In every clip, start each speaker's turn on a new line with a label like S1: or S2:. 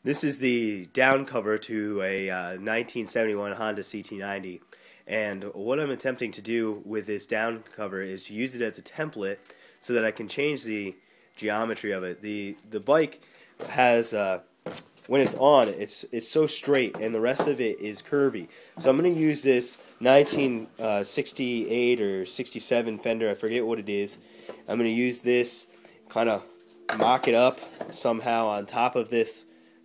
S1: This is the down cover to a 1971 Honda CT90, and what I'm attempting to do with this down cover is to use it as a template so that I can change the geometry of it. The bike has, when it's on, it's so straight, and the rest of it is curvy. So I'm going to use this 1968 or 67 fender, I forget what it is. I'm going to use this, kind of mock it up somehow on top of this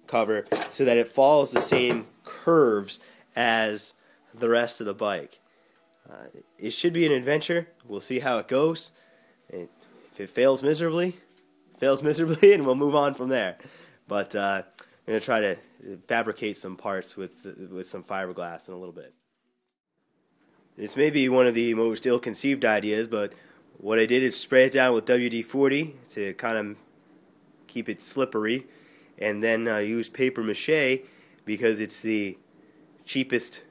S1: cover so that it follows the same curves as the rest of the bike. It should be an adventure. We'll see how it goes. If it fails miserably, and we'll move on from there. But I'm going to try to fabricate some parts with some fiberglass in a little bit. This may be one of the most ill-conceived ideas, but what I did is spray it down with WD-40 to kind of keep it slippery, and then use paper mache because it's the cheapest,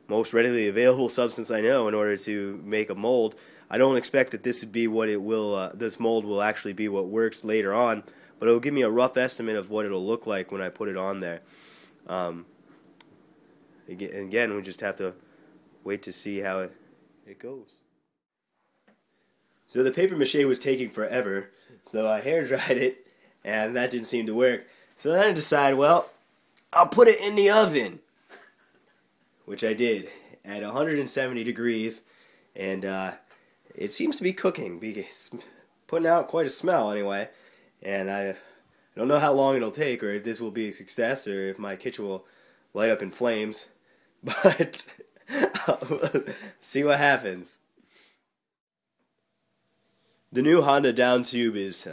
S1: most readily available substance I know in order to make a mold. I don't expect that this would be what it will. This mold will actually be what works later on, but it will give me a rough estimate of what it'll look like when I put it on there. Again, we just have to wait to see how it goes. So the paper mache was taking forever, so I hair dried it, and that didn't seem to work. So then I decided, well, I'll put it in the oven, which I did at 170 degrees, and it seems to be cooking, because putting out quite a smell anyway, and I don't know how long it'll take, or if this will be a success, or if my kitchen will light up in flames, but see what happens. The new Honda down tube is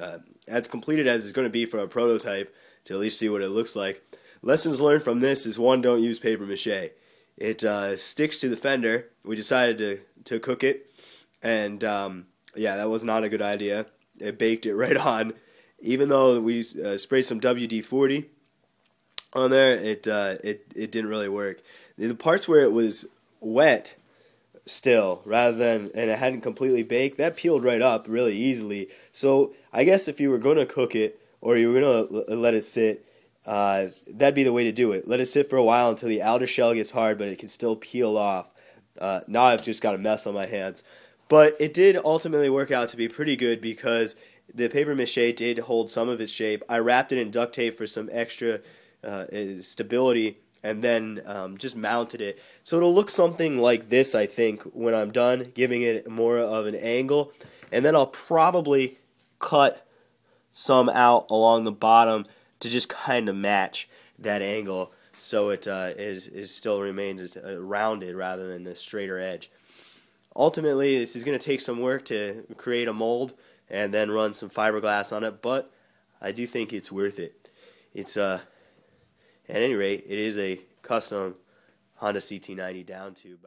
S1: as completed as it's going to be for a prototype, to at least see what it looks like. Lessons learned from this is, one, don't use paper mache. It sticks to the fender. We decided to cook it, and yeah, that was not a good idea. It baked it right on. Even though we sprayed some WD-40 on there, it didn't really work. The parts where it was wet still, rather than, and it hadn't completely baked, that peeled right up really easily. So I guess if you were going to cook it, or you were going to let it sit, that'd be the way to do it. Let it sit for a while until the outer shell gets hard, but it can still peel off. Now I've just got a mess on my hands. But it did ultimately work out to be pretty good, because the paper mache did hold some of its shape. I wrapped it in duct tape for some extra stability, and then just mounted it. So it'll look something like this, I think, when I'm done, giving it more of an angle. And then I'll probably cut some out along the bottom to just kind of match that angle, so it still remains as rounded rather than a straighter edge. Ultimately, this is going to take some work to create a mold and then run some fiberglass on it, but I do think it's worth it. It's at any rate, it is a custom Honda CT90 down tube.